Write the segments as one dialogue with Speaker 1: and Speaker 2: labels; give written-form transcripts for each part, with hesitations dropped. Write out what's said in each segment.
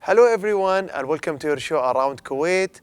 Speaker 1: Hello everyone and welcome to your show Around Kuwait.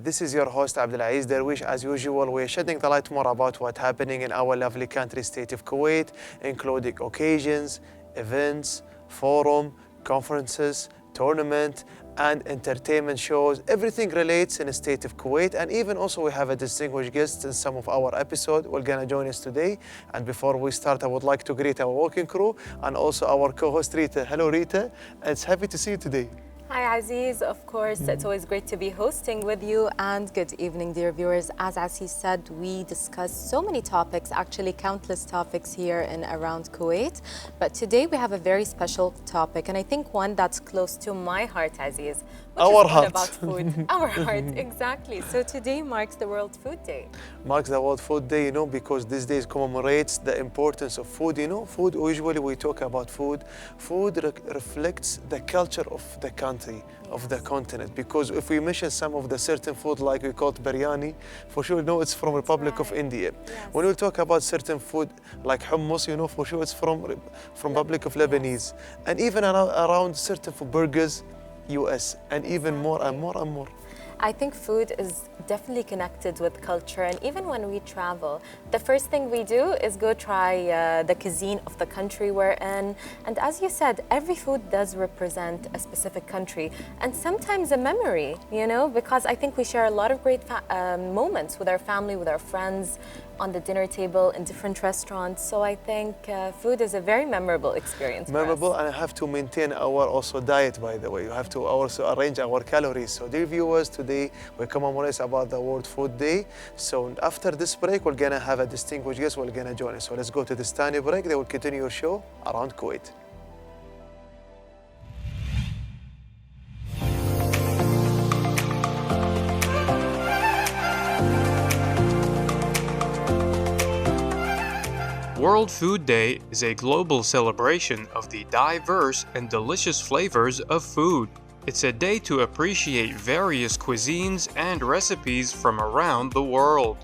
Speaker 1: This is your host Abdulaziz Darwish. As usual, we're shedding the light more about what's happening in our lovely country state of Kuwait, including occasions, events, forum, conferences, tournament, and entertainment shows. Everything relates in the state of Kuwait, and even also we have a distinguished guest in some of our episodes who are gonna join us today. And before we start, I would like to greet our working crew and also our co-host Rita. Hello Rita, it's happy to see you today.
Speaker 2: Hi Aziz, of course, it's always great to be hosting with you, and good evening dear viewers. As Aziz said, we discuss so many topics, actually countless topics here in around Kuwait, but today we have a very special topic, and I think one that's close to my heart, Aziz, which
Speaker 1: Our
Speaker 2: is all
Speaker 1: heart.
Speaker 2: about food. Our heart, exactly. So today marks the World Food Day.
Speaker 1: Marks the World Food Day, because this day commemorates the importance of food. Food, usually we talk about food. Food reflects the culture of the country, of the continent. Because if we mention some of the certain food, like we call it biryani, for sure, it's from Republic of India.
Speaker 2: Yes.
Speaker 1: When we talk about certain food, like hummus, for sure it's from Republic of Lebanese. And even around certain food, burgers, US, and even more and more and more.
Speaker 2: I think food is definitely connected with culture, and even when we travel, the first thing we do is go try the cuisine of the country we're in. And as you said, every food does represent a specific country and sometimes a memory, because I think we share a lot of great moments with our family, with our friends, on the dinner table, in different restaurants. So I think food is a very memorable experience.
Speaker 1: Memorable, and I have to maintain our also diet, by the way. You have to also arrange our calories. So dear viewers, today we commemorate about the World Food Day. So after this break, we're gonna have a distinguished guest who's gonna join us. So let's go to this tiny break. They will continue your show Around Kuwait.
Speaker 3: World Food Day is a global celebration of the diverse and delicious flavors of food. It's a day to appreciate various cuisines and recipes from around the world.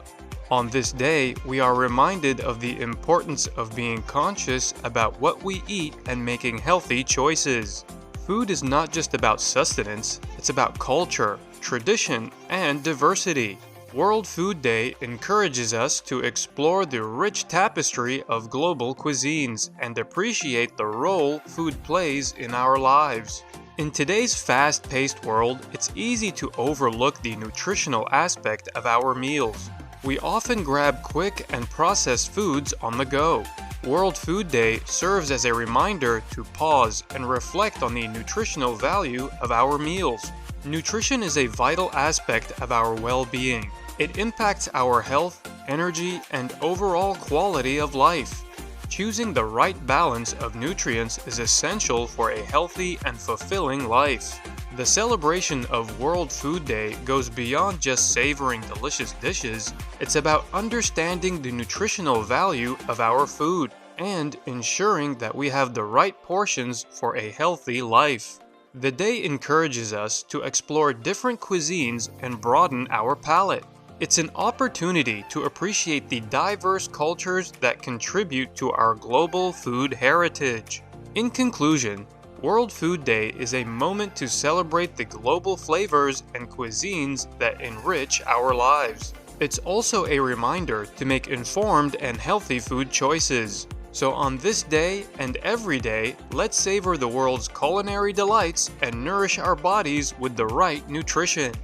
Speaker 3: On this day, we are reminded of the importance of being conscious about what we eat and making healthy choices. Food is not just about sustenance, it's about culture, tradition, and diversity. World Food Day encourages us to explore the rich tapestry of global cuisines and appreciate the role food plays in our lives. In today's fast-paced world, it's easy to overlook the nutritional aspect of our meals. We often grab quick and processed foods on the go. World Food Day serves as a reminder to pause and reflect on the nutritional value of our meals. Nutrition is a vital aspect of our well-being. It impacts our health, energy, and overall quality of life. Choosing the right balance of nutrients is essential for a healthy and fulfilling life. The celebration of World Food Day goes beyond just savoring delicious dishes. It's about understanding the nutritional value of our food and ensuring that we have the right portions for a healthy life. The day encourages us to explore different cuisines and broaden our palate. It's an opportunity to appreciate the diverse cultures that contribute to our global food heritage. In conclusion, World Food Day is a moment to celebrate the global flavors and cuisines that enrich our lives. It's also a reminder to make informed and healthy food choices. So on this day and every day, let's savor the world's culinary delights and nourish our bodies with the right nutrition.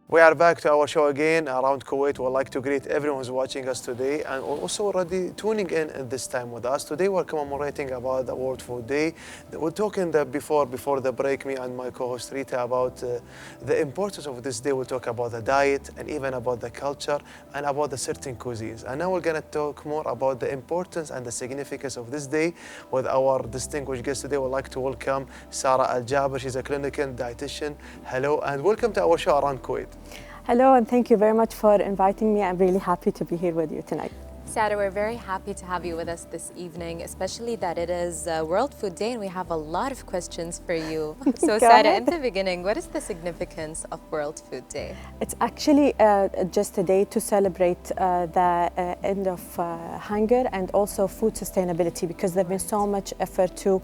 Speaker 1: We are back to our show again Around Kuwait. We'd like to greet everyone who's watching us today and also already tuning in at this time with us. Today we're commemorating about the World Food Day. We're talking before the break, me and my co-host Rita, about the importance of this day. We'll talk about the diet and even about the culture and about the certain cuisines. And now we're going to talk more about the importance and the significance of this day with our distinguished guest today. We'd like to welcome Sarah Al-Jaber. She's a clinical dietitian. Hello and welcome to our show Around Kuwait.
Speaker 4: Hello, and thank you very much for inviting me. I'm really happy to be here with you tonight.
Speaker 2: Sarah, we're very happy to have you with us this evening, especially that it is World Food Day and we have a lot of questions for you. So,
Speaker 4: Go
Speaker 2: Sarah,
Speaker 4: ahead.
Speaker 2: in the beginning, what is the significance of World Food Day?
Speaker 4: It's actually just a day to celebrate the end of hunger and also food sustainability, because there's been so much effort to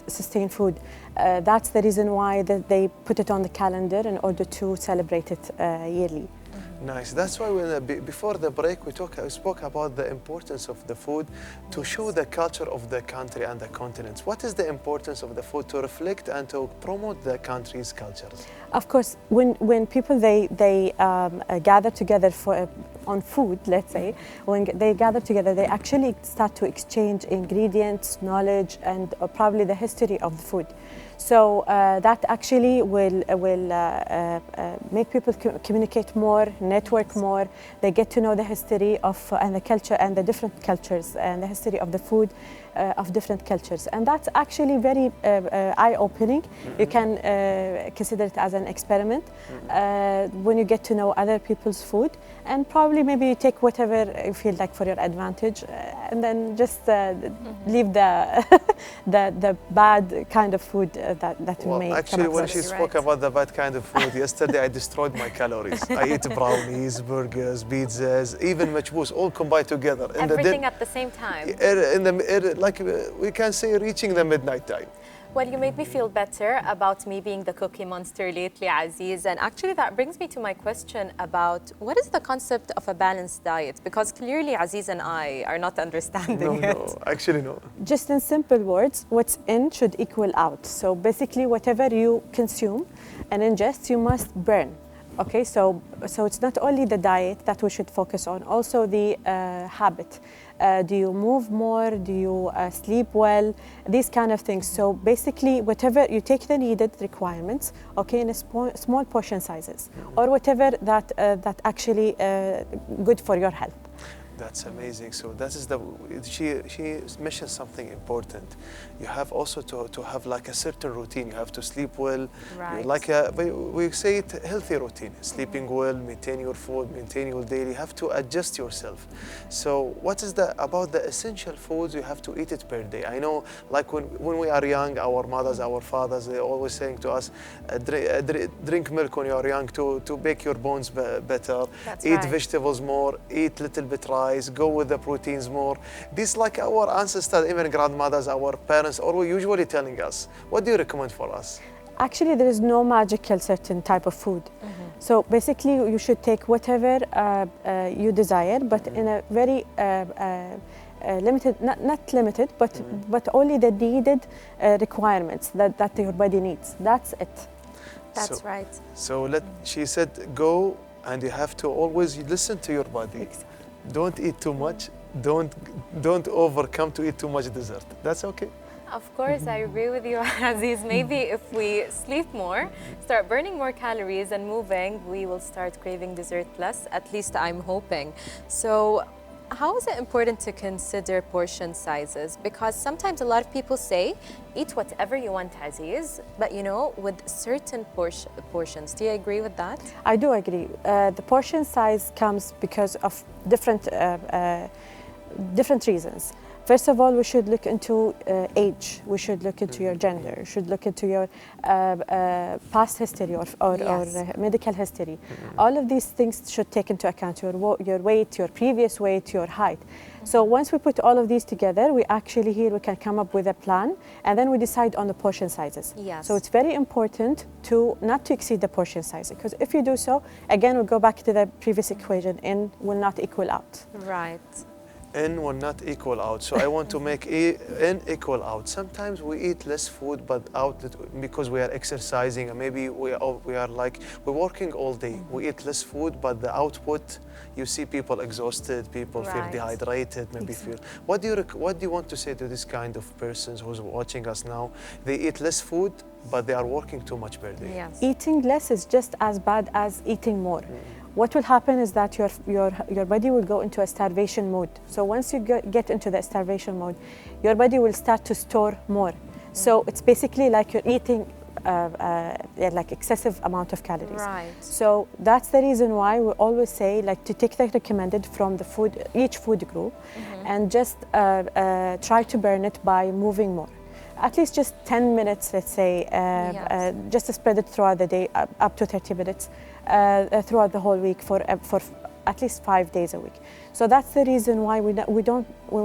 Speaker 4: sustain food. That's the reason why they put it on the calendar in order to celebrate it yearly.
Speaker 1: Nice. That's why before the break we spoke about the importance of the food to show the culture of the country and the continents. What is the importance of the food to reflect and to promote the country's cultures?
Speaker 4: Of course, when people they gather together for on food, let's say, when they gather together, they actually start to exchange ingredients, knowledge, and probably the history of the food. So that actually will make people communicate more, network more. They get to know the history of and the culture and the different cultures and the history of the food of different cultures, and that's actually very eye-opening. You can consider it as an experiment when you get to know other people's food, and probably maybe you take whatever you feel like for your advantage, and then just leave the the bad kind of food that we
Speaker 1: Well,
Speaker 4: make.
Speaker 1: actually, when she
Speaker 2: Absolutely
Speaker 1: spoke
Speaker 2: right.
Speaker 1: about the bad kind of food yesterday, I destroyed my calories. I ate brownies, burgers, pizzas, even machbous, all combined together.
Speaker 2: Everything at the same time.
Speaker 1: Like we can say, reaching the midnight time.
Speaker 2: Well, you made me feel better about me being the cookie monster lately, Aziz. And actually, that brings me to my question about what is the concept of a balanced diet? Because clearly, Aziz and I are not understanding it.
Speaker 1: No, actually no.
Speaker 4: Just in simple words, what's in should equal out. So basically, whatever you consume and ingest, you must burn. Okay, so it's not only the diet that we should focus on, also the habit. Do you move more? Do you sleep well? These kind of things. So basically, whatever you take the needed requirements, okay, in a small portion sizes, or whatever that actually good for your health.
Speaker 1: That's amazing. So that is she mentioned something important. You have also to have like a certain routine. You have to sleep well.
Speaker 2: Right.
Speaker 1: Like we say it, healthy routine. Sleeping well, maintain your food, maintain your daily. You have to adjust yourself. So what is about the essential foods you have to eat it per day? I know, like when we are young, our mothers, our fathers, they're always saying to us, drink milk when you are young to make your bones better.
Speaker 2: That's
Speaker 1: Eat
Speaker 2: right.
Speaker 1: vegetables more. Eat little bit rice. Go with the proteins more. This like our ancestors, even grandmothers, our parents, are usually telling us. What do you recommend for us?
Speaker 4: Actually, there is no magical certain type of food. So basically, you should take whatever you desire, but in a very limited, not limited, but only the needed requirements that your body needs. That's it.
Speaker 2: That's
Speaker 1: So-
Speaker 2: right.
Speaker 1: So she said, go, and you have to always listen to your body. Don't eat too much. Don't overcome to eat too much dessert. That's okay.
Speaker 2: Of course, I agree with you, Aziz. Maybe if we sleep more, start burning more calories and moving, we will start craving dessert less. At least I'm hoping. So, how is it important to consider portion sizes? Because sometimes a lot of people say, eat whatever you want, Aziz, but with certain portions. Do you agree with that?
Speaker 4: I do agree. The portion size comes because of different reasons. First of all, we should look into age. We should look into your gender. We should look into your past history or medical history. All of these things should take into account your weight, your previous weight, your height. So once we put all of these together, we can come up with a plan, and then we decide on the portion sizes.
Speaker 2: Yes.
Speaker 4: So it's very important not to exceed the portion size, because if you do so, again, we'll go back to the previous equation, in will not equal out.
Speaker 2: Right.
Speaker 1: In will not equal out. So I want to make in equal out. Sometimes we eat less food, but out because we are exercising, and maybe we're working all day. We eat less food, but the output, you see people exhausted, people feel
Speaker 2: Right.
Speaker 1: dehydrated, maybe feel. What do you want to say to this kind of persons who's watching us now? They eat less food, but they are working too much per day.
Speaker 2: Yes.
Speaker 4: Eating less is just as bad as eating more. What will happen is that your body will go into a starvation mode. So once you get into the starvation mode, your body will start to store more. So it's basically like you're eating like excessive amount of calories.
Speaker 2: Right.
Speaker 4: So that's the reason why we always say like to take the recommended from the food, each food group, and just try to burn it by moving more. At least just 10 minutes, let's say, just to spread it throughout the day, up to 30 minutes throughout the whole week for at least 5 days a week. So that's the reason why we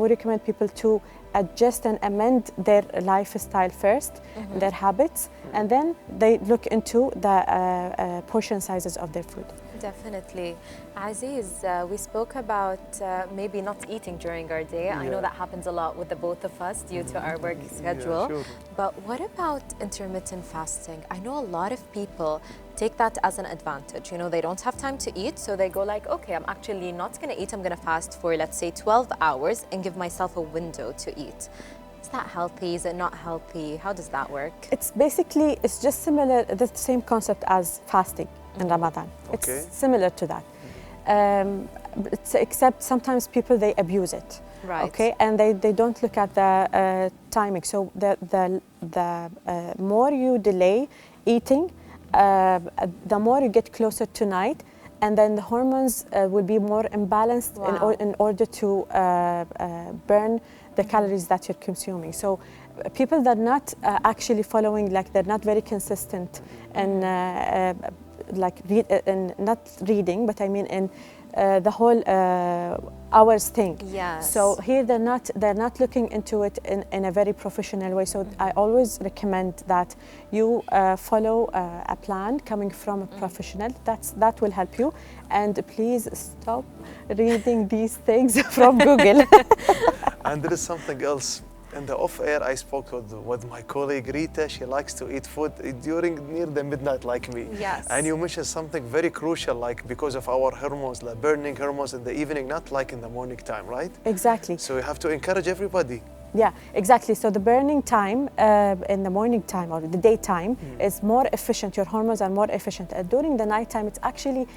Speaker 4: recommend people to adjust and amend their lifestyle first, their habits, and then they look into the portion sizes of their food.
Speaker 2: Definitely. Aziz, we spoke about maybe not eating during our day. I know that happens a lot with the both of us due to our work schedule.
Speaker 1: Sure.
Speaker 2: But what about intermittent fasting? I know a lot of people take that as an advantage. You know, they don't have time to eat, so they go like, okay, I'm actually not going to eat. I'm going to fast for, let's say, 12 hours and give myself a window to eat. Is that healthy? Is it not healthy? How does that work?
Speaker 4: It's basically, it's just similar, the same concept as fasting in Ramadan.
Speaker 1: Okay.
Speaker 4: It's similar to that. Except sometimes people, they abuse it.
Speaker 2: Right.
Speaker 4: Okay, and they don't look at the timing. So the more you delay eating, the more you get closer to night, and then the hormones will be more imbalanced in order to burn the calories that you're consuming. So people that are not actually following, like they're not very consistent and not reading, but I mean in the whole hours thing.
Speaker 2: Yes.
Speaker 4: So here they're not looking into it in a very professional way. So I always recommend that you follow a plan coming from a professional. That will help you. And please stop reading these things from Google.
Speaker 1: And there is something else. In the off-air, I spoke with my colleague Rita. She likes to eat food near the midnight like me.
Speaker 2: Yes.
Speaker 1: And you mentioned something very crucial, like because of our hormones, like burning hormones in the evening, not like in the morning time, right?
Speaker 4: Exactly.
Speaker 1: So you have to encourage everybody.
Speaker 4: Yeah, exactly. So the burning time in the morning time or the daytime is more efficient. Your hormones are more efficient. During the nighttime, it's actually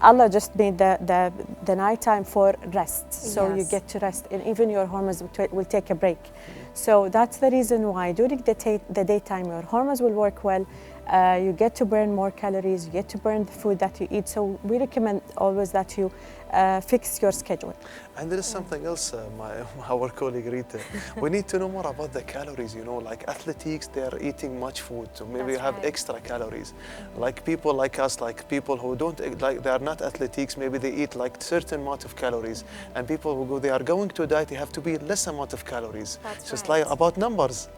Speaker 4: Allah just made the nighttime for rest, so you get to rest, and even your hormones will take a break. So that's the reason why during the daytime your hormones will work well. You get to burn more calories, you get to burn the food that you eat. So we recommend always that you fix your schedule.
Speaker 1: And there is something else, our colleague Rita. We need to know more about the calories, you know, like athletics, they are eating much food, so maybe you have extra calories. Like people like us, like people who don't, like they are not athletics, maybe they eat like certain amount of calories. And people who they are going to diet, they have to be less amount of calories.
Speaker 2: That's
Speaker 1: Just
Speaker 2: right.
Speaker 1: like about numbers.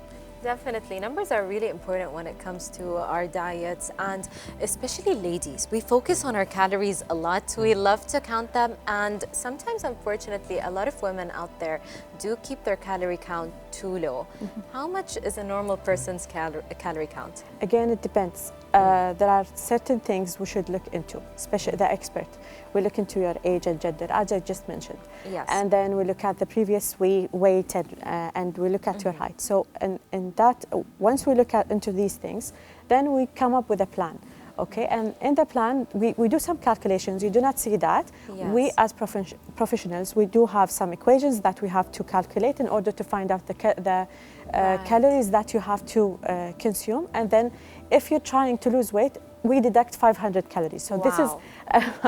Speaker 2: Definitely. Numbers are really important when it comes to our diets, and especially ladies. We focus on our calories a lot. We love to count them, and sometimes, unfortunately, a lot of women out there do keep their calorie count too low. How much is a normal person's calorie count?
Speaker 4: Again, it depends. There are certain things we should look into, especially the expert. We look into your age and gender, as I just mentioned.
Speaker 2: Yes.
Speaker 4: And then we look at the previous weight and we look at your height. So in that, once we look into these things, then we come up with a plan. Okay, and in the plan, we do some calculations. You do not see that.
Speaker 2: Yes.
Speaker 4: We, as professionals, we do have some equations that we have to calculate in order to find out the calories that you have to consume. And then if you're trying to lose weight, we deduct 500 calories. So this is,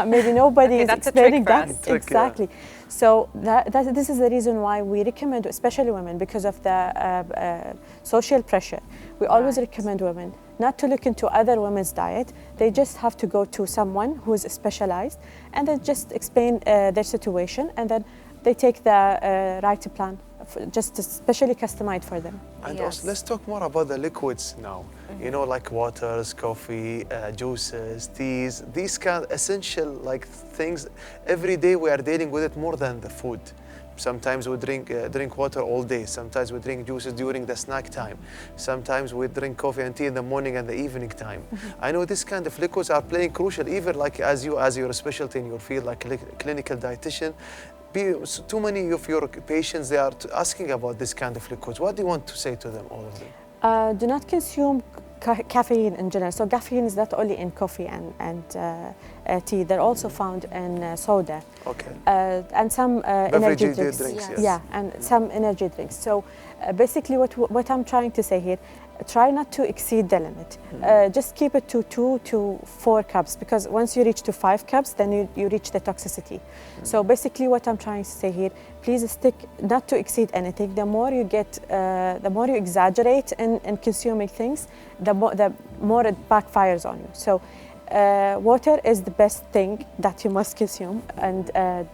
Speaker 4: maybe nobody is explaining that. Exactly. So this is the reason why we recommend, especially women, because of the social pressure. We always recommend women not to look into other women's diet. They just have to go to someone who is specialized and then just explain their situation, and then they take the right plan, just especially customized for them.
Speaker 1: And also, let's talk more about the liquids now. You know, like waters, coffee, juices, teas, these kind of essential like things. Every day we are dealing with it more than the food. Sometimes we drink water all day. Sometimes we drink juices during the snack time. Sometimes we drink coffee and tea in the morning and the evening time. I know this kind of liquids are playing crucial, even like as your specialty in your field, like clinical dietitian. Too many of your patients, they are asking about this kind of liquids. What do you want to say to them, all of them?
Speaker 4: Do not consume caffeine in general. So caffeine is not only in coffee and tea, they're also found in soda.
Speaker 1: Okay.
Speaker 4: And some
Speaker 1: Beverage
Speaker 4: energy drinks.
Speaker 1: yes.
Speaker 4: Yeah, and some energy drinks. So basically what I'm trying to say here, try not to exceed the limit. Just keep it to 2 to 4 cups, because once you reach to 5 cups, then you reach the toxicity. So basically what I'm trying to say here, please stick not to exceed anything. The more you get, the more you exaggerate in consuming things, the more it backfires on you. So water is the best thing that you must consume and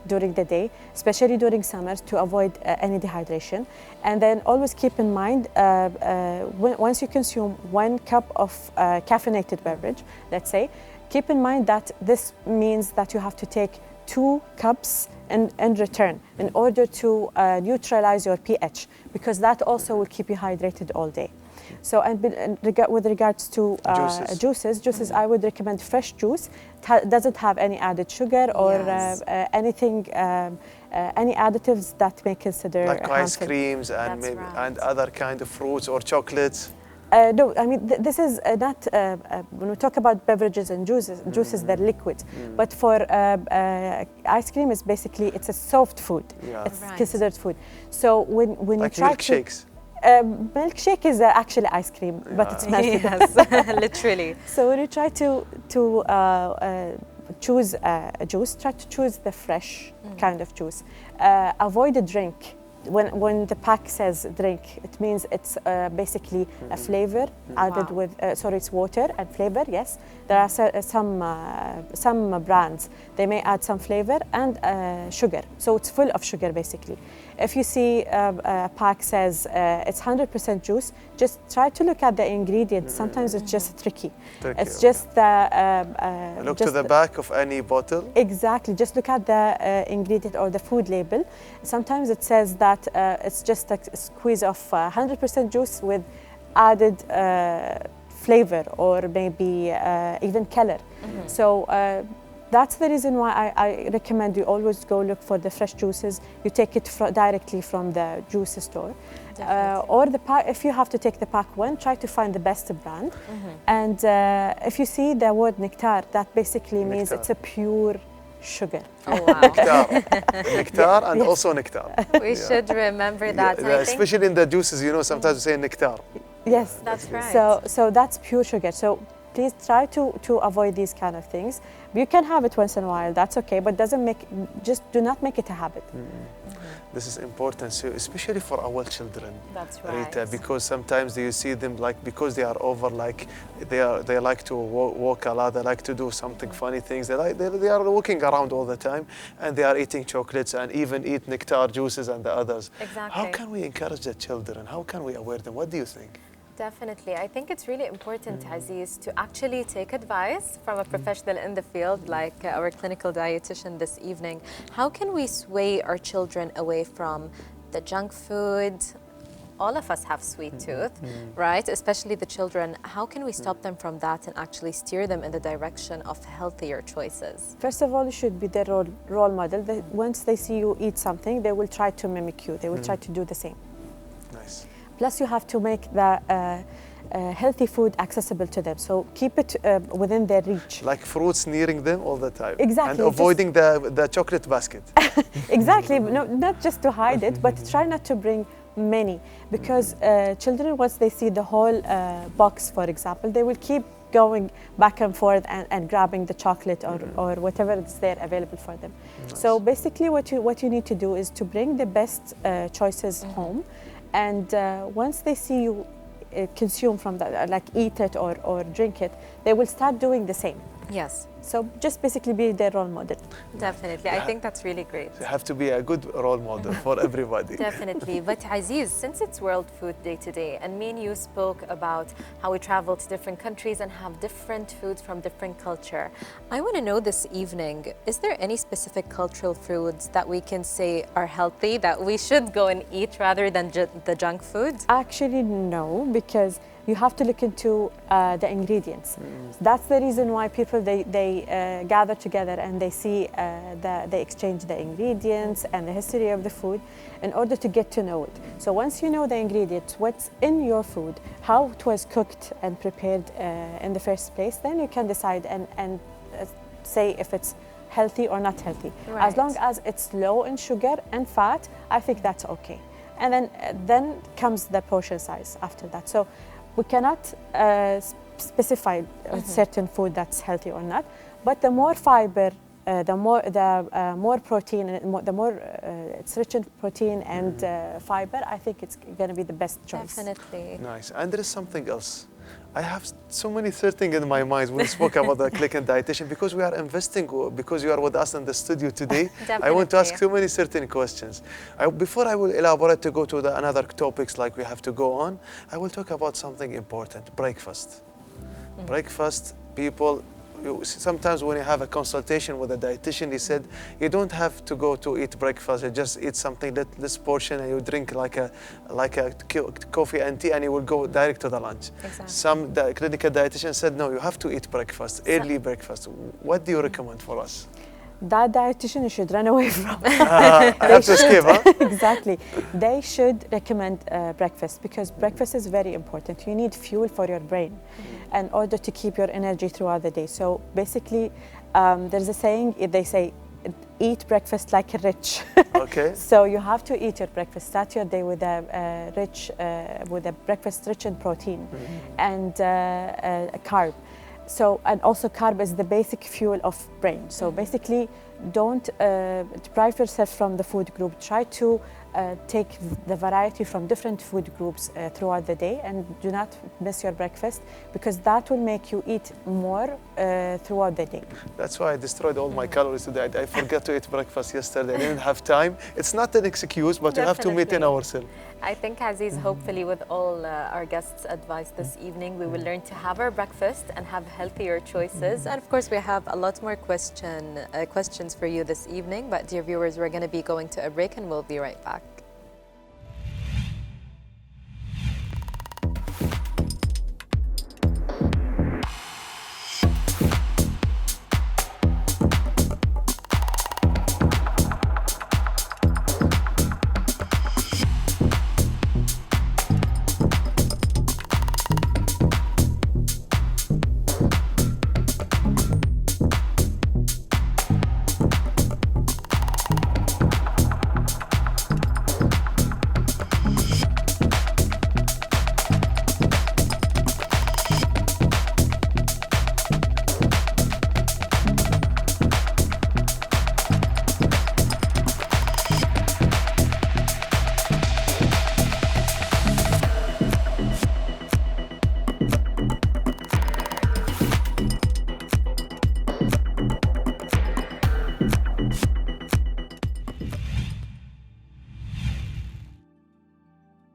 Speaker 4: during the day, especially during summers, to avoid any dehydration. And then always keep in mind, once you consume 1 cup of caffeinated beverage, let's say, keep in mind that this means that you have to take 2 cups in return in order to neutralize your pH, because that also will keep you hydrated all day. So, with regards to juices, I would recommend fresh juice. Doesn't have any added sugar or anything, any additives that may consider
Speaker 1: like
Speaker 4: harmful.
Speaker 1: ice creams and and other kind of fruits or chocolates.
Speaker 4: No, I mean this is not when we talk about beverages and juices they're liquid. But for ice cream, is basically it's a soft food. It's considered food. So when
Speaker 1: like
Speaker 4: you try
Speaker 1: milkshakes.
Speaker 4: Milkshake is actually ice cream, but it's melted.
Speaker 2: Yes, literally.
Speaker 4: So when you try to choose a juice, try to choose the fresh kind of juice. Avoid a drink. When the pack says drink, it means it's basically a flavor added with, sorry, it's water and flavor, yes. There are some brands, they may add some flavor and sugar. So it's full of sugar, basically. If you see a pack says it's 100% juice, just try to look at the ingredients. Sometimes it's just tricky. It's just the...
Speaker 1: look to the back of any bottle.
Speaker 4: Exactly, just look at the ingredient or the food label. Sometimes it says that it's just a squeeze of 100% juice with added flavor or maybe even color. So that's the reason why I recommend you always go look for the fresh juices. You take it directly from the juice store. Or the pack, if you have to take the pack one, try to find the best brand. And if you see the word nectar, that basically means it's a pure sugar.
Speaker 2: Oh, wow.
Speaker 1: Nectar and also nectar.
Speaker 2: We should remember that.
Speaker 1: Especially in the juices, you know, sometimes we say nectar.
Speaker 4: Yes,
Speaker 2: that's right.
Speaker 4: So that's pure sugar. So please try to avoid these kind of things. You can have it once in a while, that's okay, but just do not make it a habit.
Speaker 1: This is important, so especially for our children.
Speaker 2: That's right.
Speaker 1: Rita, because sometimes you see them like, because they are over, like they like to walk a lot, they like to do something funny things. They are walking around all the time, and they are eating chocolates and even eat nectar juices and the others.
Speaker 2: Exactly.
Speaker 1: How can we encourage the children? How can we aware them? What do you think?
Speaker 2: Definitely. I think it's really important, Aziz, to actually take advice from a professional in the field like our clinical dietitian this evening. How can we sway our children away from the junk food? All of us have sweet tooth, right? Especially the children. How can we stop them from that and actually steer them in the direction of healthier choices?
Speaker 4: First of all, you should be their role model. Once they see you eat something, they will try to mimic you. They will try to do the same.
Speaker 1: Nice.
Speaker 4: Plus, you have to make the healthy food accessible to them. So keep it within their reach.
Speaker 1: Like fruits nearing them all the time.
Speaker 4: Exactly.
Speaker 1: And avoiding the chocolate basket.
Speaker 4: Exactly. No, not just to hide it, but try not to bring many. Because children, once they see the whole box, for example, they will keep going back and forth and grabbing the chocolate or whatever is there available for them. Nice. So basically what you need to do is to bring the best choices home. And once they see you consume from that, like eat it or drink it, they will start doing the same.
Speaker 2: Yes.
Speaker 4: So just basically be their role model.
Speaker 2: Definitely. I think that's really great.
Speaker 1: You have to be a good role model for everybody.
Speaker 2: Definitely. But Aziz, since it's World Food Day today, and me and you spoke about how we travel to different countries and have different foods from different culture, I want to know this evening, is there any specific cultural foods that we can say are healthy that we should go and eat rather than the junk food?
Speaker 4: Actually, no, because you have to look into the ingredients. That's the reason why people they gather together and they see they exchange the ingredients and the history of the food in order to get to know it. So once you know the ingredients, what's in your food, how it was cooked and prepared in the first place, then you can decide and say if it's healthy or not healthy.
Speaker 2: Right.
Speaker 4: As long as it's low in sugar and fat, I think that's okay. And then comes the portion size after that. So we cannot specify a certain food that's healthy or not, but the more fiber, the more protein, the more it's rich in protein and fiber, I think it's going to be the best choice.
Speaker 2: Definitely.
Speaker 1: Nice. And there is something else. I have so many things in my mind when we spoke about the click and dietitian, because we are investing, because you are with us in the studio today. I want to ask too many certain questions. Before I will elaborate to go to the another topics like we have to go on, I will talk about something important, breakfast. Breakfast, people, sometimes when you have a consultation with a dietitian, he said you don't have to go to eat breakfast. You just eat something this portion, and you drink like a coffee and tea, and you will go direct to the lunch.
Speaker 2: Exactly.
Speaker 1: The clinical dietitian said no, you have to eat breakfast, early breakfast. What do you recommend for us?
Speaker 4: That dietitian you should run away from.
Speaker 1: I have to skip, huh?
Speaker 4: Exactly. They should recommend breakfast, because breakfast is very important. You need fuel for your brain in order to keep your energy throughout the day. So basically, there's a saying, they say, eat breakfast like a rich.
Speaker 1: Okay.
Speaker 4: So you have to eat your breakfast. Start your day with a breakfast rich in protein and a carb. So, and also carb is the basic fuel of brain. So basically, don't deprive yourself from the food group. Try to take the variety from different food groups throughout the day, and do not miss your breakfast, because that will make you eat more throughout the day.
Speaker 1: That's why I destroyed all my calories today. I forgot to eat breakfast yesterday. I didn't have time. It's not an excuse, but we have to maintain ourselves.
Speaker 2: I think, Aziz, hopefully with all our guests' advice this evening, we will learn to have our breakfast and have healthier choices. And of course, we have a lot more questions for you this evening. But dear viewers, we're going to be going to a break, and we'll be right back.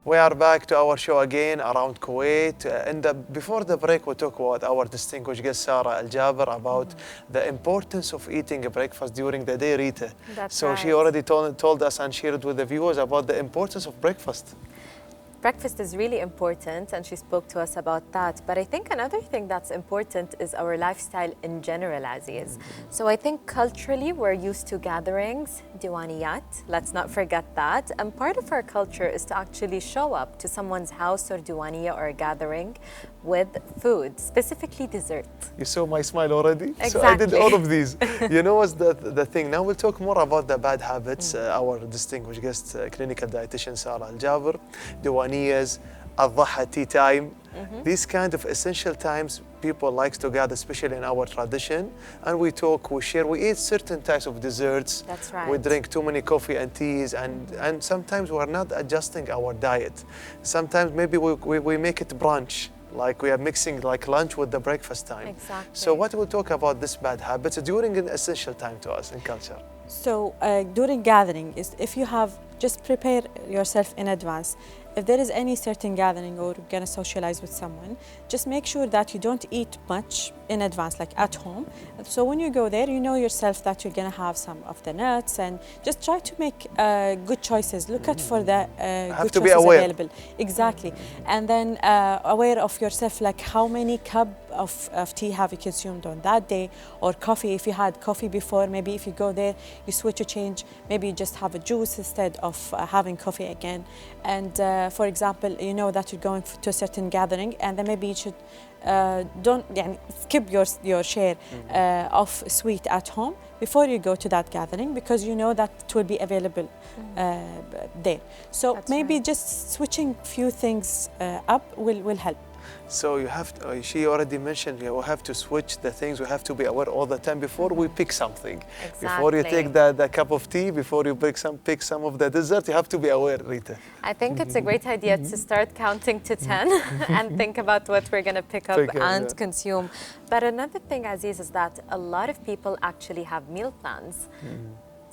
Speaker 1: We are back to our show again around Kuwait. Before the break, we talked about our distinguished guest, Sarah Al-Jaber, about the importance of eating a breakfast during the day, Rita. So she already told us and shared with the viewers about the importance of breakfast.
Speaker 2: Breakfast is really important, and she spoke to us about that. But I think another thing that's important is our lifestyle in general, Aziz. So I think culturally we're used to gatherings, diwaniyat, let's not forget that. And part of our culture is to actually show up to someone's house or diwaniya or a gathering with food, specifically dessert.
Speaker 1: You saw my smile already?
Speaker 2: Exactly.
Speaker 1: So I did all of these. You know what's the thing? Now we'll talk more about the bad habits. Our distinguished guest, clinical dietitian Sarah Al-Jaber, diwaniyas, al-dhaha tea time. These kind of essential times people like to gather, especially in our tradition. And we talk, we share, we eat certain types of desserts.
Speaker 2: That's right.
Speaker 1: We drink too many coffee and teas, and sometimes we're not adjusting our diet. Sometimes maybe we make it brunch. Like we are mixing like lunch with the breakfast time.
Speaker 2: Exactly.
Speaker 1: So what we'll talk about this bad habits during an essential time to us in culture.
Speaker 4: So during gathering, if you have, just prepare yourself in advance. If there is any certain gathering or you're gonna socialize with someone, just make sure that you don't eat much in advance, like at home. So when you go there, you know yourself that you're gonna have some of the nuts, and just try to make good choices. Look out for the good choices available. Exactly. And then aware of yourself, like how many cup of tea have you consumed on that day, or coffee. If you had coffee before, maybe if you go there, you switch, you change, maybe you just have a juice instead of of having coffee again. And for example, you know that you're going to a certain gathering, and then maybe you should don't يعني, skip your share of sweet at home before you go to that gathering, because you know that it will be available there. So
Speaker 2: That's
Speaker 4: maybe
Speaker 2: right.
Speaker 4: just switching few things up will help.
Speaker 1: So you have to, she already mentioned you have to switch the things. We have to be aware all the time before we pick something. Before you take the cup of tea, before you pick some of the dessert, you have to be aware, Rita.
Speaker 2: I think it's a great idea to start counting to 10 and think about what we're going to pick up and consume. But another thing, Aziz, is that a lot of people actually have meal plans.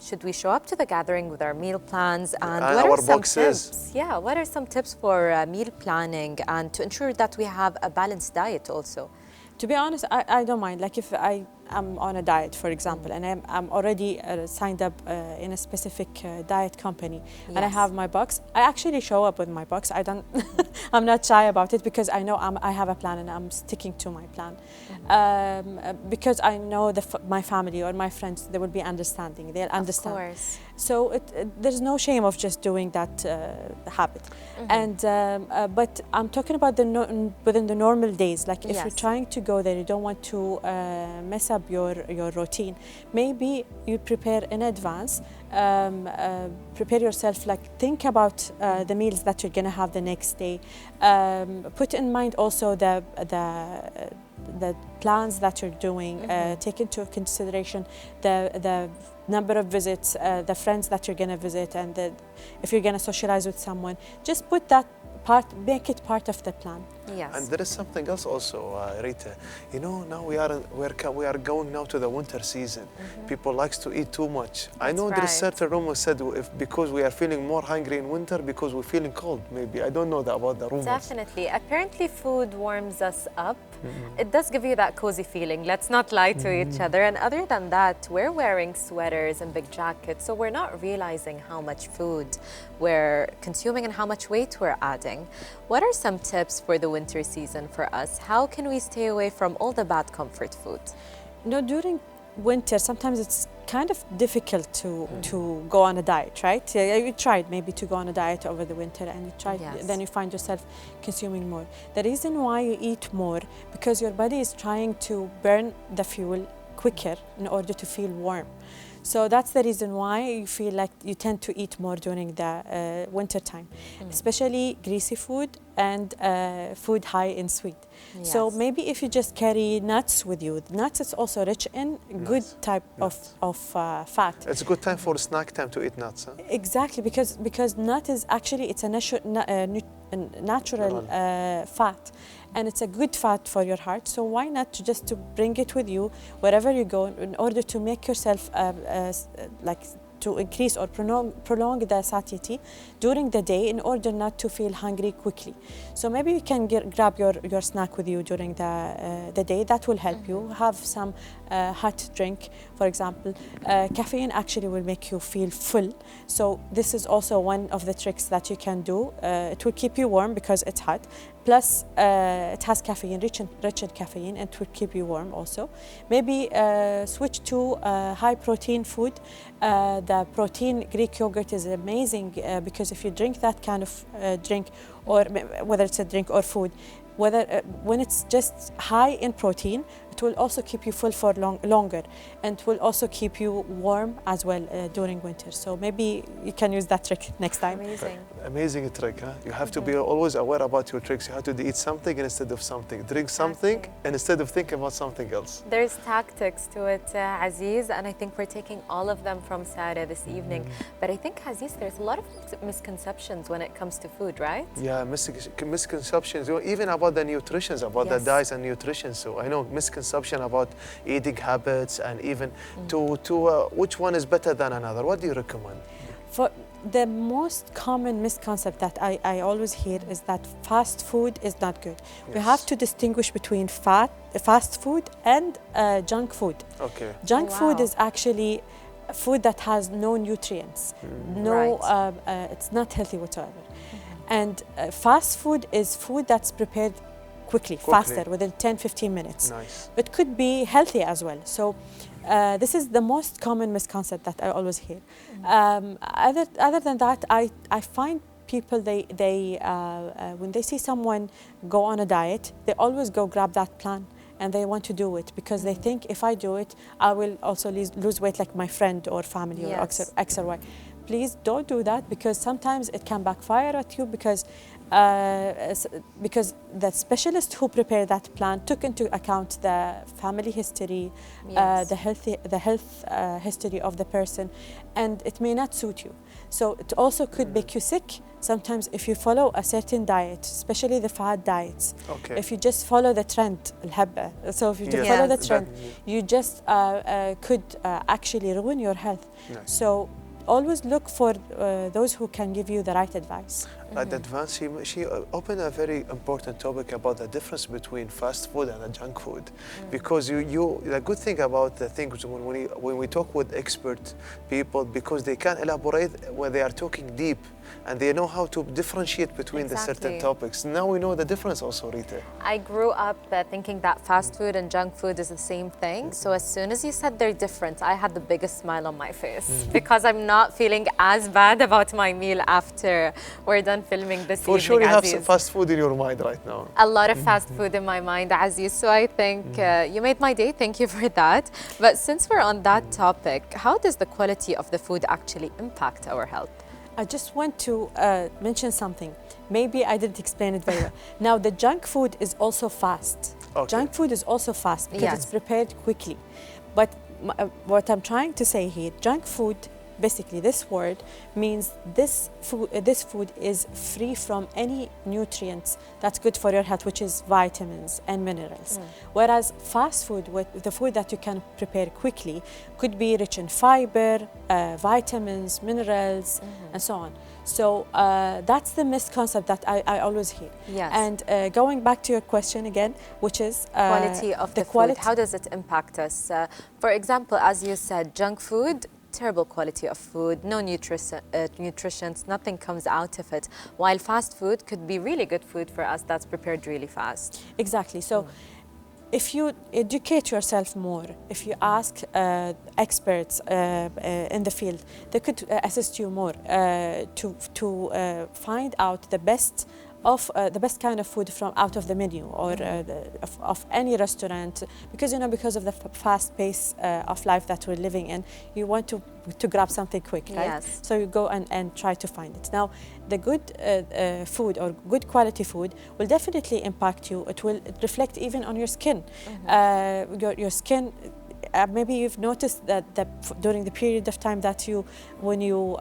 Speaker 2: Should we show up to the gathering with our meal plans? And what are some tips? Yeah, what are some tips for meal planning and to ensure that we have a balanced diet also?
Speaker 4: To be honest, I don't mind. Like if I'm on a diet, for example, and I'm already signed up in a specific diet company, and I have my box, I actually show up with my box. I don't, I'm not shy about it, because I know I have a plan and I'm sticking to my plan. Because I know my family or my friends, they will be understanding. They'll understand.
Speaker 2: Of course.
Speaker 4: So there's no shame of just doing that habit. And but I'm talking about within the normal days. Like if you're trying to go there, you don't want to mess up your routine. Maybe you prepare in advance. Prepare yourself. Like think about the meals that you're gonna have the next day. Put in mind also the plans that you're doing. Take into consideration the number of visits, the friends that you're going to visit, and if you're going to socialize with someone, just put that part, make it part of the plan.
Speaker 2: Yes.
Speaker 1: And there is something else also, Rita. You know, now we are going now to the winter season. People likes to eat too much. I know there is certain rumors said because we are feeling more hungry in winter because we're feeling cold. Maybe I don't know about the rumors.
Speaker 2: Definitely. Apparently, food warms us up. It does give you that cozy feeling. Let's not lie to each other. And other than that, we're wearing sweaters and big jackets, so we're not realizing how much food we're consuming and how much weight we're adding. What are some tips for the winter season for us? How can we stay away from all the bad comfort food?
Speaker 4: You know, during winter, sometimes it's kind of difficult to go on a diet, right? You tried maybe to go on a diet over the winter, and you tried, then you find yourself consuming more. The reason why you eat more, because your body is trying to burn the fuel quicker in order to feel warm. So that's the reason why you feel like you tend to eat more during the winter time, especially greasy food and food high in sweet. So maybe if you just carry nuts with you, nuts is also rich in good type of fat.
Speaker 1: It's a good time for snack time to eat nuts. Huh?
Speaker 4: Exactly, because nut is actually, it's a natural fat, and it's a good fat for your heart. So why not just to bring it with you wherever you go in order to make yourself like to increase or prolong the satiety during the day in order not to feel hungry quickly. So maybe you can grab your snack with you during the day. That will help you. Have some hot drink, for example. Caffeine actually will make you feel full. So this is also one of the tricks that you can do. It will keep you warm because it's hot. Plus, it has caffeine, rich in caffeine, and it will keep you warm also. Maybe switch to high protein food. The protein Greek yogurt is amazing because if you drink that kind of drink, or whether it's a drink or food, when it's just high in protein, it will also keep you full for longer, and will also keep you warm as well during winter. So maybe you can use that trick next time.
Speaker 1: Amazing trick, huh? You have to be always aware about your tricks. You have to eat something instead of something, drink something and instead of thinking about something else.
Speaker 2: There's tactics to it, Aziz, and I think we're taking all of them from Sarah this evening. But I think, Aziz, there's a lot of misconceptions when it comes to food, right?
Speaker 1: Yeah, misconceptions, even about the nutrition, about the diets and nutrition. So I know misconception about eating habits, and even which one is better than another. What do you recommend?
Speaker 4: For the most common misconception that I always hear is that fast food is not good. We have to distinguish between fast food and junk food.
Speaker 1: Okay.
Speaker 4: Junk food is actually food that has no nutrients, it's not healthy whatsoever. And fast food is food that's prepared quickly, faster, within 10-15 minutes.
Speaker 1: Nice.
Speaker 4: It could be healthy as well. So This is the most common misconception that I always hear. Other than that, I find people, when they see someone go on a diet, they always go grab that plan and they want to do it because they think if I do it, I will also lose weight like my friend or family or X or Y. Please don't do that because sometimes it can backfire at you because the specialist who prepared that plan took into account the family history, the health history of the person, and it may not suit you. So it also could make you sick. Sometimes if you follow a certain diet, especially the fad diets, if you just follow the trend, so if you just follow the trend, you just could actually ruin your health. So always look for those who can give you the right advice.
Speaker 1: Right advice, she opened a very important topic about the difference between fast food and junk food. Because the good thing about the things when we talk with expert people, because they can elaborate when they are talking deep and they know how to differentiate between the certain topics. Now we know the difference also, Rita.
Speaker 2: I grew up thinking that fast food and junk food is the same thing. So as soon as you said they're different, I had the biggest smile on my face because I'm not feeling as bad about my meal after we're done filming this evening.
Speaker 1: For sure you have some fast food in your mind right now.
Speaker 2: A lot of fast food in my mind, Aziz. So I think you made my day. Thank you for that. But since we're on that topic, how does the quality of the food actually impact our health?
Speaker 4: I just want to mention something. Maybe I didn't explain it very well. Now, the junk food is also fast. Junk food is also fast because it's prepared quickly. But what I'm trying to say here, junk food, basically this word means this food is free from any nutrients that's good for your health, which is vitamins and minerals. Whereas fast food, the food that you can prepare quickly, could be rich in fiber, vitamins, minerals, and so on. So that's the misconception that I always hear. And going back to your question again, which is
Speaker 2: quality of the food, how does it impact us? For example, as you said, junk food, terrible quality of food, no nutrition, nothing comes out of it. While fast food could be really good food for us that's prepared really fast.
Speaker 4: Exactly. So if you educate yourself more, if you ask experts in the field, they could assist you more to find out the best kind of food from out of the menu or of any restaurant, because because of the fast pace of life that we're living in, you want to grab something quick, right? So you go and try to find it. Now, the good food or good quality food will definitely impact you. It will reflect even on your skin. Your skin. Maybe you've noticed that during the period of time that when you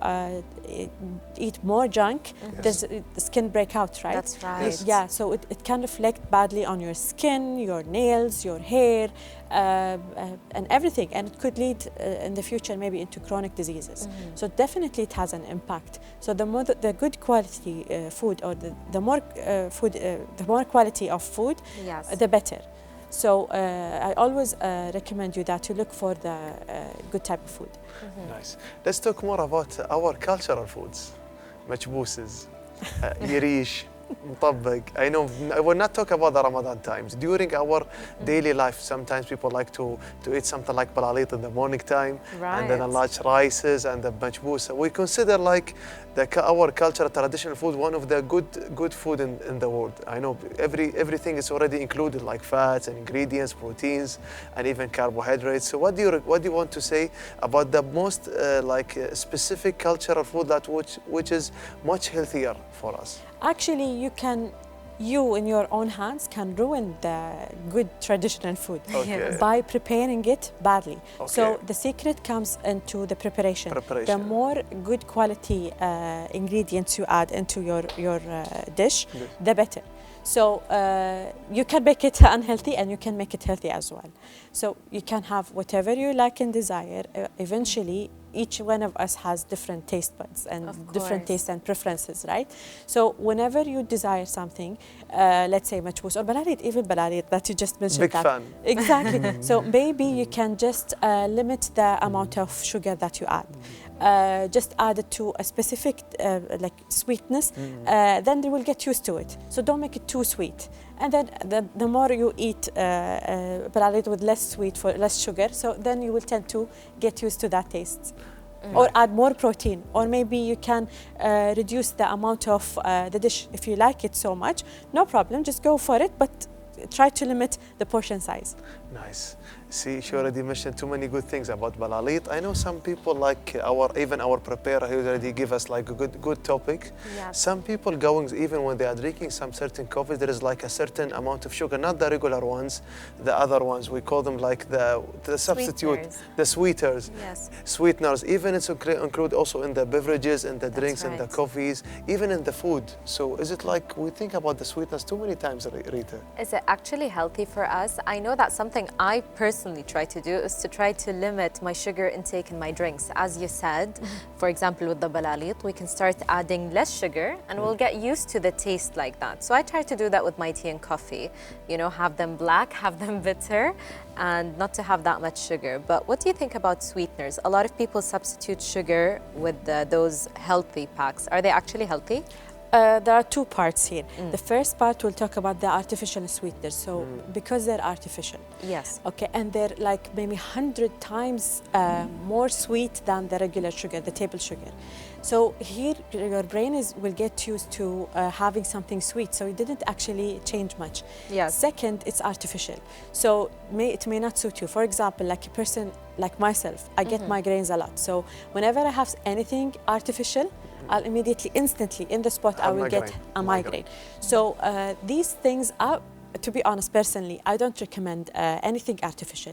Speaker 4: eat more junk, does the skin break out, right?
Speaker 2: That's right.
Speaker 4: Yeah, so it can reflect badly on your skin, your nails, your hair, and everything. And it could lead in the future maybe into chronic diseases. So definitely it has an impact. So the good quality food, or the more quality of food, the better. So I always recommend you that to look for the good type of food.
Speaker 1: Nice. Let's talk more about our cultural foods. مجبوسز, يريش, مطبق. I know I will not talk about the Ramadan times. During our daily life, sometimes people like to eat something like balalit in the morning time, and then a large rices and the majbousa. We consider like our cultural traditional food one of the good food in the world. I know everything is already included, like fats and ingredients, proteins, and even carbohydrates. So what do you want to say about the most specific cultural food which is much healthier for us?
Speaker 4: Actually, you in your own hands can ruin the good traditional food by preparing it badly. So the secret comes into the preparation. The more good quality ingredients you add into your dish, the better. So you can make it unhealthy and you can make it healthy as well. So you can have whatever you like and desire. Eventually, each one of us has different taste buds and
Speaker 2: Of
Speaker 4: different
Speaker 2: course.
Speaker 4: tastes and preferences, right? So whenever you desire something, let's say matchboos or balarit, even balarit that you just mentioned.
Speaker 1: Big
Speaker 4: that.
Speaker 1: fan.
Speaker 4: Exactly. So maybe you can just limit the amount of sugar that you add. Just add it to a specific like sweetness, then they will get used to it. So don't make it too sweet. And then the more you eat balarit with less sweet for less sugar, so then you will tend to get used to that taste. Or add more protein, or maybe you can reduce the amount of the dish if you like it so much. No problem, just go for it, but try to limit the portion size.
Speaker 1: Nice. See, she already mentioned too many good things about balalit. I know some people like even our preparer, he already give us like a good topic.
Speaker 2: Yes.
Speaker 1: Some people going, even when they are drinking some certain coffees, there is like a certain amount of sugar, not the regular ones, the other ones. We call them like the substitute,
Speaker 2: Sweeteners.
Speaker 1: the sweeteners.
Speaker 2: Yes.
Speaker 1: Sweeteners, even it's include also in the beverages, in the drinks, and the
Speaker 2: right.
Speaker 1: coffees, even in the food. So is it like we think about the sweetness too many times, Rita?
Speaker 2: Is it actually healthy for us? I know that's something I personally try to do, is to try to limit my sugar intake in my drinks. As you said, for example, with the balalit, we can start adding less sugar and we'll get used to the taste like that. So I try to do that with my tea and coffee. You know, have them black, have them bitter, and not to have that much sugar. But what do you think about sweeteners? A lot of people substitute sugar with those healthy packs. Are they actually healthy?
Speaker 4: There are two parts here. The first part will talk about the artificial sweeteners. So because they're artificial,
Speaker 2: Yes.
Speaker 4: okay, and they're like maybe 100 times more sweet than the regular sugar, the table sugar. So here your brain will get used to having something sweet, so it didn't actually change much.
Speaker 2: Yes.
Speaker 4: Second, it's artificial, so it may not suit you. For example, like a person like myself, I get migraines a lot. So whenever I have anything artificial, I'll immediately, instantly, in the spot, I will get a migraine. So these things are, to be honest, personally, I don't recommend anything artificial,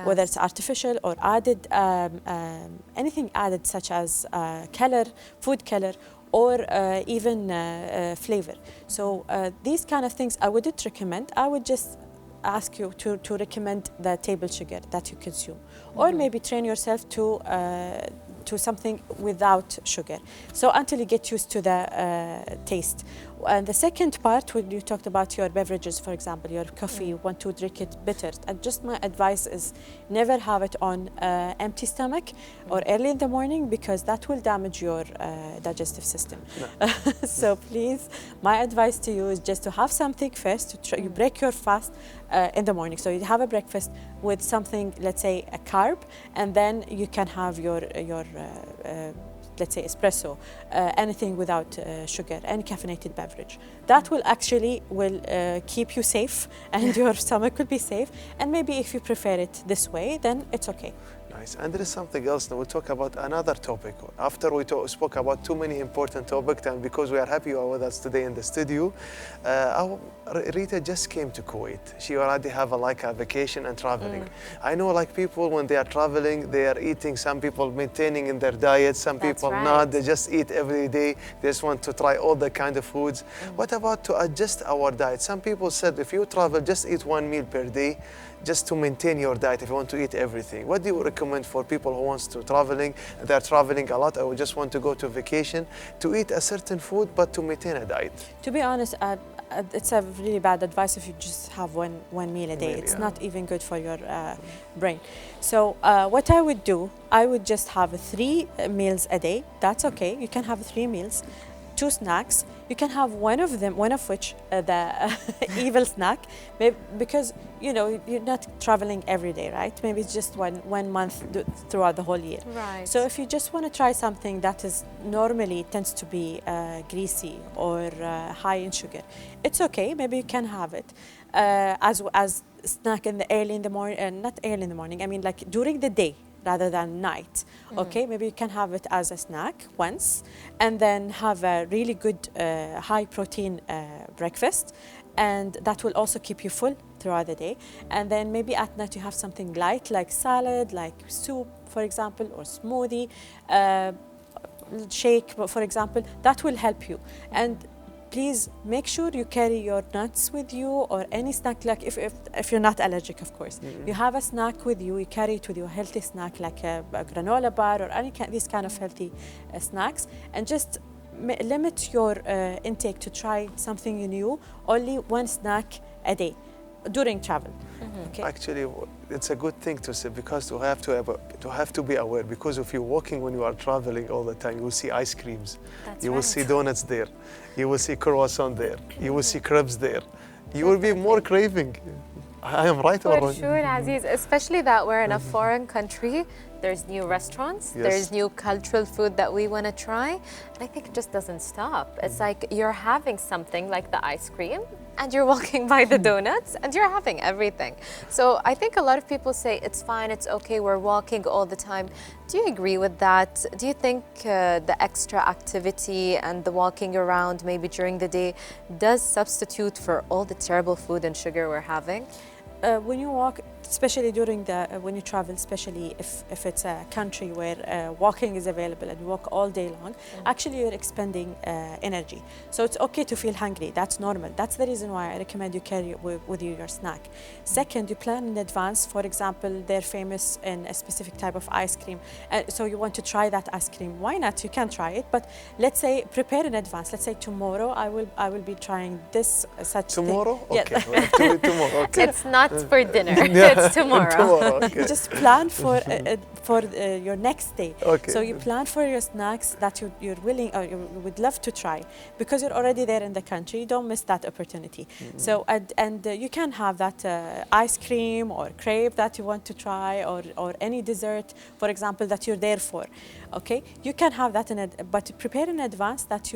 Speaker 4: whether it's artificial or added, anything added such as color, food color, or even flavor. So these kind of things I wouldn't recommend. I would just ask you to recommend the table sugar that you consume, or maybe train yourself to something without sugar. So until you get used to the taste. And the second part, when you talked about your beverages, for example, your coffee, you want to drink it bitter. And just my advice is never have it on empty stomach or early in the morning, because that will damage your digestive system. No. So please, my advice to you is just to have something first. You break your fast in the morning. So you have a breakfast with something, let's say a carb, and then you can have your let's say espresso, anything without sugar, any caffeinated beverage. That will actually keep you safe, and your stomach will be safe. And maybe if you prefer it this way, then it's okay.
Speaker 1: Nice. And there is something else. Now we'll talk about another topic. After we spoke about too many important topics, and because we are happy you are with us today in the studio, Rita just came to Kuwait. She already have a vacation and traveling. I know like people when they are traveling, they are eating, some people maintaining in their diet, some
Speaker 2: That's
Speaker 1: people
Speaker 2: right.
Speaker 1: not. They just eat every day. They just want to try all the kind of foods. What about to adjust our diet? Some people said if you travel, just eat one meal per day, just to maintain your diet if you want to eat everything. What do you recommend for people who wants to traveling, they're traveling a lot, or just want to go to vacation, to eat a certain food but to maintain a diet?
Speaker 4: To be honest, it's a really bad advice if you just have one meal a day.
Speaker 1: Meal,
Speaker 4: it's
Speaker 1: yeah.
Speaker 4: not even good for your brain. So what I would do, I would just have 3 meals a day. That's okay. You can have 3 meals, 2 snacks. You can have one of which the evil snack, maybe, because you know you're not traveling every day, right? Maybe it's just one month throughout the whole year.
Speaker 2: Right.
Speaker 4: So if you just want to try something that is normally tends to be greasy or high in sugar, it's okay. Maybe you can have it as snack in the morning, not early in the morning. I mean, like during the day, rather than night. Okay, maybe you can have it as a snack once, and then have a really good high protein breakfast, and that will also keep you full throughout the day. And then maybe at night you have something light, like salad, like soup, for example, or smoothie, shake, for example. That will help you. And please make sure you carry your nuts with you or any snack, like if you're not allergic, of course. You have a snack with you, you carry it with you, a healthy snack like a granola bar or these kind of healthy snacks, and just limit your intake to try something new, only one snack a day during travel. Okay.
Speaker 1: Actually, it's a good thing to say, because to have to be aware, because if you're walking when you are traveling all the time, you will see ice creams, you will see donuts there, you will see croissant there, you will see crepes there, you will be more craving. I am right or
Speaker 2: For
Speaker 1: wrong?
Speaker 2: sure, Aziz, especially that we're in a foreign country. There's new restaurants, there's new cultural food that we want to try, and I think it just doesn't stop. It's like you're having something like the ice cream, and you're walking by the donuts, and you're having everything. So I think a lot of people say it's fine, it's okay, we're walking all the time. Do you agree with that? Do you think the extra activity and the walking around maybe during the day does substitute for all the terrible food and sugar we're having?
Speaker 4: When you walk, especially during when you travel, especially if it's a country where walking is available and you walk all day long, actually you're expending energy. So it's okay to feel hungry. That's normal. That's the reason why I recommend you carry with you your snack. Second, you plan in advance. For example, they're famous in a specific type of ice cream, so you want to try that ice cream. Why not? You can try it, but let's say prepare in advance. Let's say tomorrow I will be trying this such
Speaker 1: tomorrow?
Speaker 4: thing.
Speaker 1: Okay, we'll have to do tomorrow. Okay.
Speaker 2: It's not for dinner. It's tomorrow.
Speaker 1: Okay.
Speaker 4: You just plan for your next day.
Speaker 1: Okay.
Speaker 4: So you plan for your snacks that you're willing or you would love to try, because you're already there in the country. Don't miss that opportunity. So and you can have that ice cream or crepe that you want to try, or any dessert, for example, that you're there for. Okay, you can have that but prepare in advance that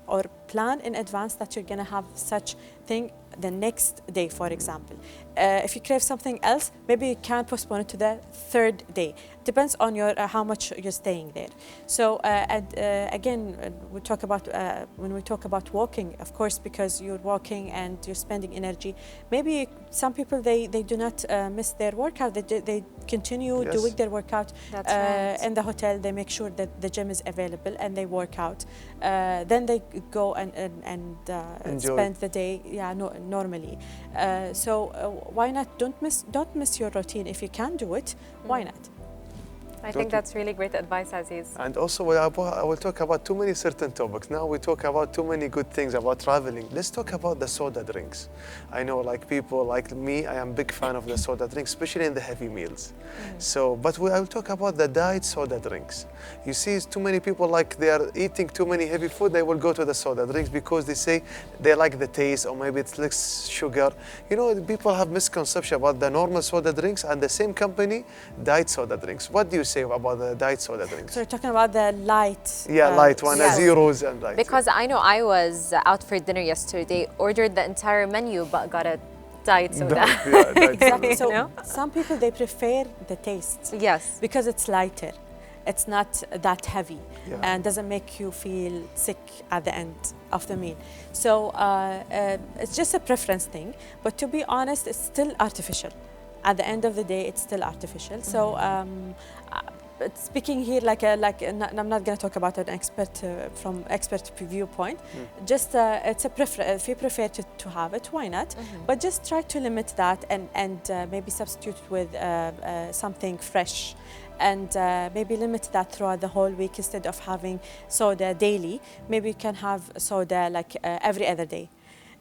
Speaker 4: or plan in advance that you're gonna have such thing the next day, for example. If you crave something else, maybe you can postpone it to the third day. Depends on your how much you're staying there. So again, we talk about when we talk about walking, of course, because you're walking and you're spending energy. Maybe some people they do not miss their workout. They continue doing their workout in the hotel. They make sure that the gym is available and they work out. Then they go and spend the day normally. So why not? Don't miss your routine. If you can do it, why not?
Speaker 2: I think that's really great advice, Aziz.
Speaker 1: And also, I will talk about too many certain topics. Now we talk about too many good things about traveling. Let's talk about the soda drinks. I know, like people like me, I am a big fan of the soda drinks, especially in the heavy meals. So, but I will talk about the diet soda drinks. You see, too many people, like they are eating too many heavy food, they will go to the soda drinks because they say they like the taste, or maybe it's less sugar. You know, people have misconception about the normal soda drinks and the same company, diet soda drinks. What do you say about the diet soda drinks?
Speaker 4: So you're talking about the light.
Speaker 1: Light one, zeros and light.
Speaker 2: Because I know I was out for dinner yesterday, ordered the entire menu, but got a diet soda.
Speaker 4: Exactly. So some people, they prefer the taste.
Speaker 2: Yes.
Speaker 4: Because it's lighter. It's not that heavy and doesn't make you feel sick at the end of the meal. So it's just a preference thing. But to be honest, it's still artificial. At the end of the day, it's still artificial. So speaking here I'm not going to talk about an expert from expert viewpoint. Just it's a preference. If you prefer to have it, why not? But just try to limit that and maybe substitute it with something fresh. And maybe limit that throughout the whole week. Instead of having soda daily, maybe you can have soda like every other day.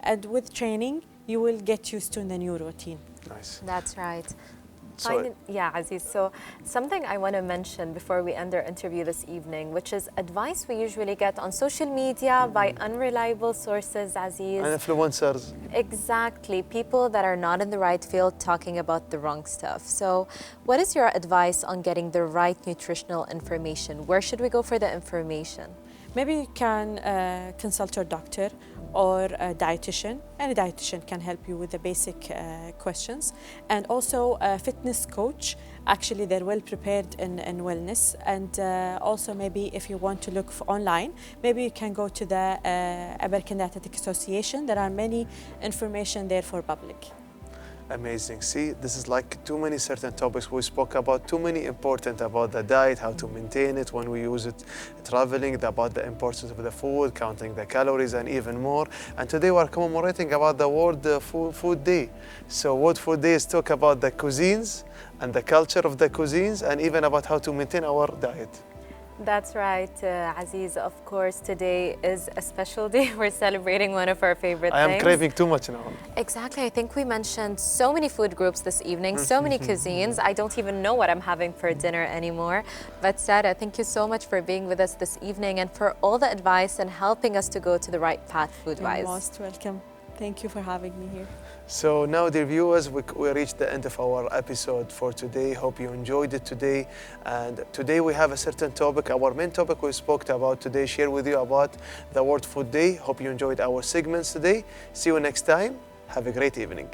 Speaker 4: And with training, you will get used to the new routine.
Speaker 1: Nice.
Speaker 2: That's right. Yeah, Aziz. So something I want to mention before we end our interview this evening, which is advice we usually get on social media by unreliable sources, Aziz.
Speaker 1: And influencers.
Speaker 2: Exactly. People that are not in the right field talking about the wrong stuff. So what is your advice on getting the right nutritional information? Where should we go for the information?
Speaker 4: Maybe you can consult your doctor or a dietitian. Any dietitian can help you with the basic questions. And also a fitness coach. Actually, they're well prepared in wellness. And also maybe if you want to look for online, maybe you can go to the American Dietetic Association. There are many information there for public.
Speaker 1: Amazing. See, this is like too many certain topics we spoke about, too many important about the diet, how to maintain it when we use it traveling, about the importance of the food, counting the calories and even more. And today we're commemorating about the World Food Day. So World Food Day is talk about the cuisines and the culture of the cuisines and even about how to maintain our diet.
Speaker 2: That's right, Aziz. Of course, today is a special day. We're celebrating one of our favorite
Speaker 1: I am
Speaker 2: things.
Speaker 1: craving too much now.
Speaker 2: Exactly. I think we mentioned so many food groups this evening, so many cuisines. I don't even know what I'm having for dinner anymore. But Sarah, thank you so much for being with us this evening and for all the advice and helping us to go to the right path food-wise.
Speaker 5: You're most welcome. Thank you for having me here.
Speaker 1: So now, dear viewers, we reached the end of our episode for today. Hope you enjoyed it today. And today we have a certain topic. Our main topic we spoke about today, share with you about the World Food Day. Hope you enjoyed our segments today. See you next time. Have a great evening.